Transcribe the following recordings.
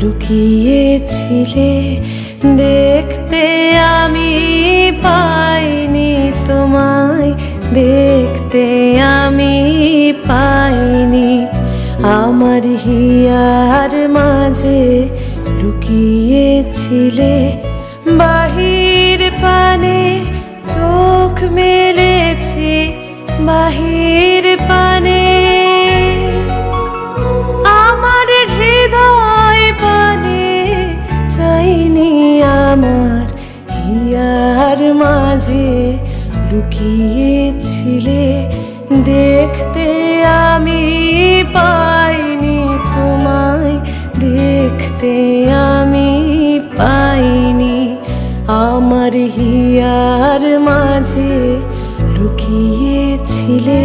লুকিয়েছিলে দেখতে আমি পাইনি তোমায়, দেখতে আমি পাইনি। আমার হিয়ার মাঝে লুকিয়েছিলে, বাহির পানে চোখ মেলেছি, বাহির পানে আমার হৃদয় পানে চাইনি। আমার হিয়ার মাঝে লুকিয়েছিলে দেখতে আমি পাইনি তোমায়, দেখতে আমি পাইনি। আমার হিয়ার মাঝে লুকিয়েছিলে।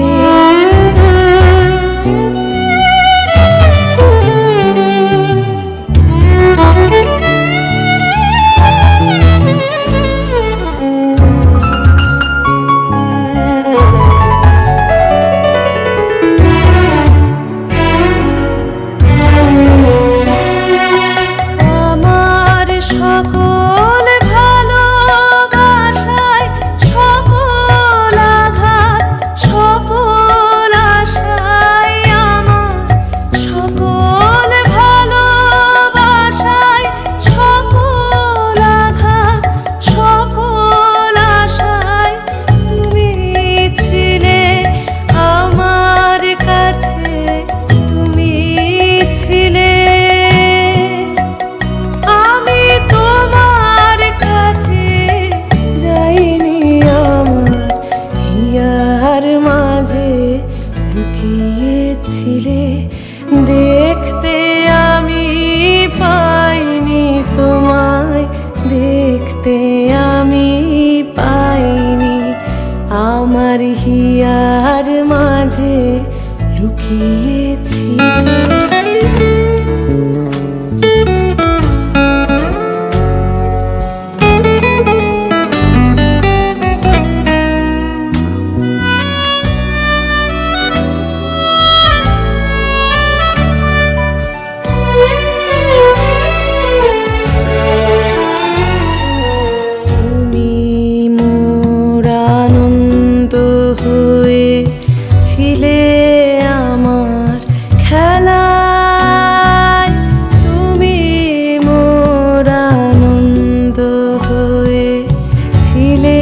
লুকিয়েছিলে দেখতে আমি পাইনি তোমায়, দেখতে আমি পাইনি। আমার হিয়ার মাঝে লুকিয়েছিলে। ছিলে আমার খেলায়, তুমি মোর আনন্দ হয়ে ছিলে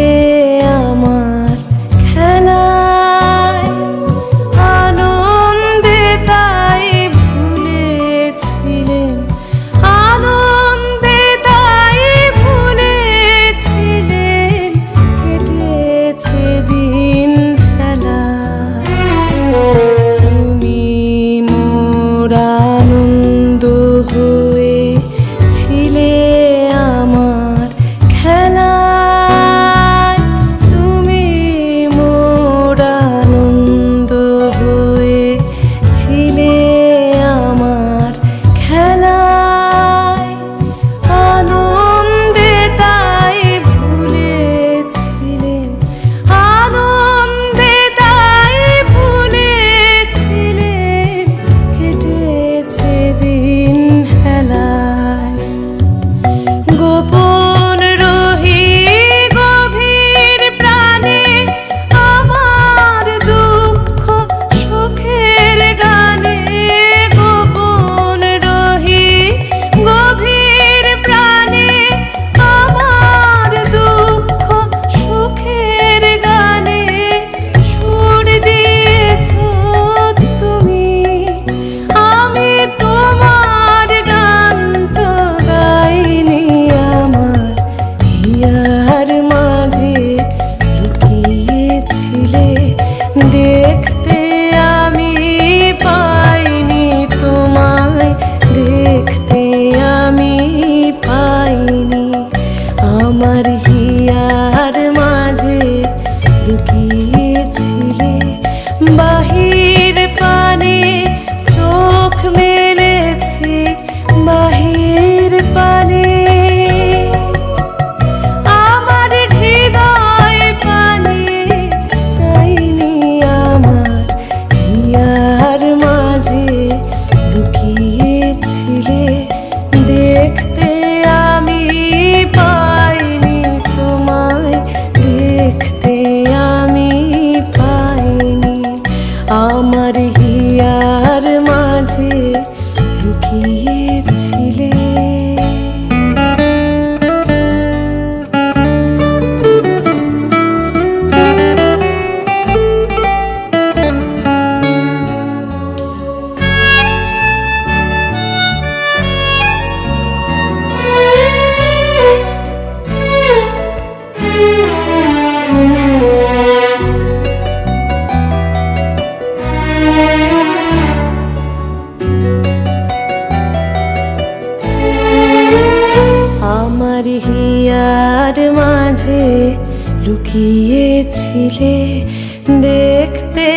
আমার খেলায়। আনন্দে তাই ভুলেছিলেন, আনন্দে তাই ভুলেছিলেন, কেটেছে দিন খেলা। হিয়ার মাঝে লুকিয়েছিলে। আমার হিয়ার মাঝে লুকিয়েছিলে, দেখতে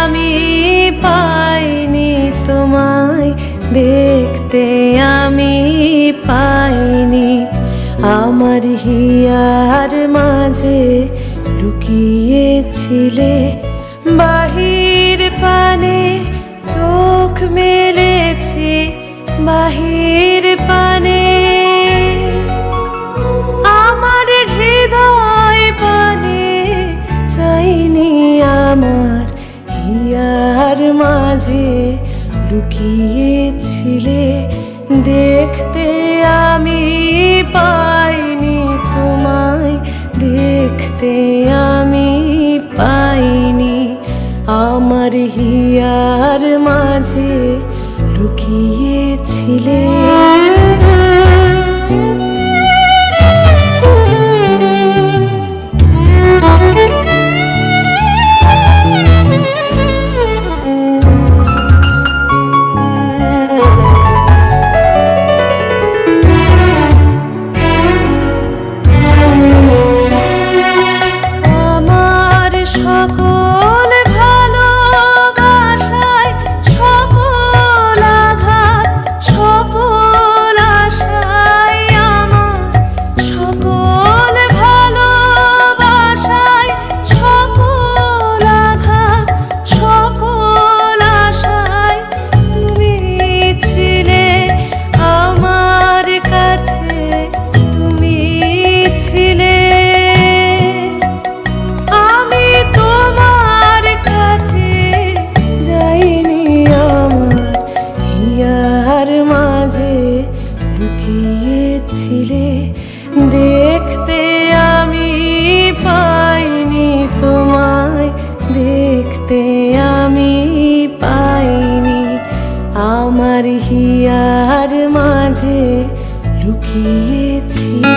আমি পাইনি তোমায়, দেখতে আমি পাইনি। আমার হিয়ার মাঝে লুকিয়েছিলে, বাহির পানে চোখ মেলেছি, বাহির পানে আমার হৃদয় পানে চাইনি। আমার হিয়ার মাঝে লুকিয়েছিলে, দেখতে আমি পাইনি তোমায়, দেখতে আমি পাইনি। আমার হিয়ার মাঝে লুকিয়েছিলে। সকল ভালোবাসায় সকল আঘাত সকল আশায়, আমার সকল ভালোবাসায় সকল আঘাত সকল আশায় তুমি ছিলে আমার কাছে, তুমি ছিলে। লুকিয়েছিলে, দেখতে আমি পাইনি তোমায়, দেখতে আমি পাইনি। আমার হিয়ার মাঝে লুকিয়েছিলে।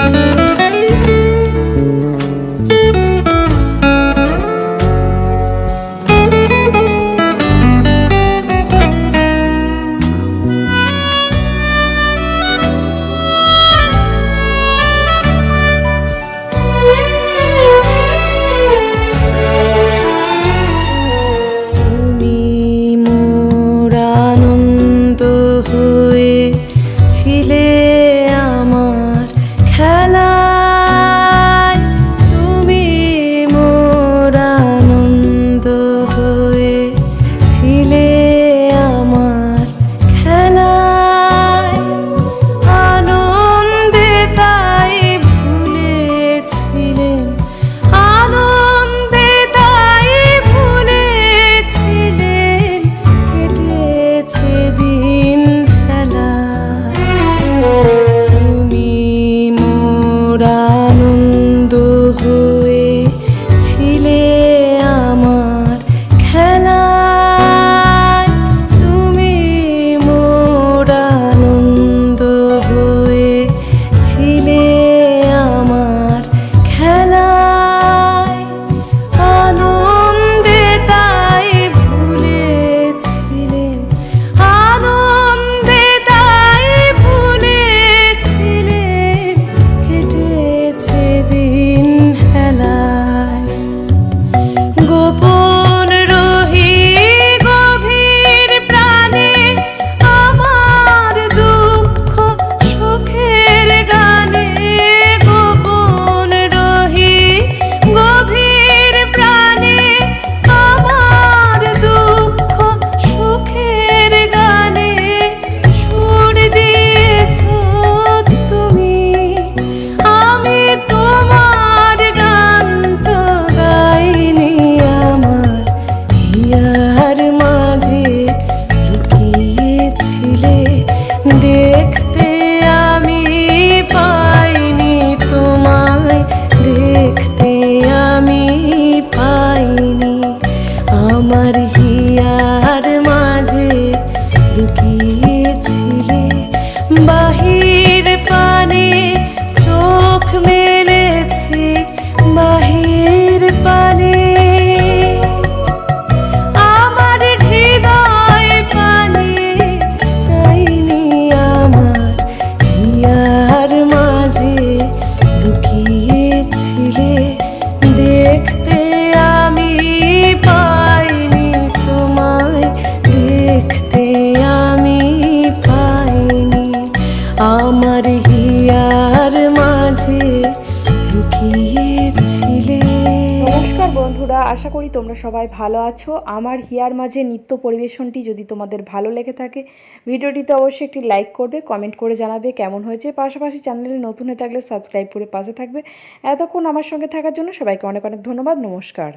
ছিলে আমার আশা করি তোমরা সবাই ভালো আছো। আমার হিয়ার মাঝে নৃত্য পরিবেশনটি যদি তোমাদের ভালো লেগে থাকে ভিডিওটিতে অবশ্যই একটি লাইক করবে, কমেন্ট করে জানাবে কেমন হয়েছে। পাশাপাশি চ্যানেলে নতুন হয়ে থাকলে সাবস্ক্রাইব করে পাশে থাকবে। এতক্ষণ আমার সঙ্গে থাকার জন্য সবাইকে অনেক অনেক ধন্যবাদ। নমস্কার।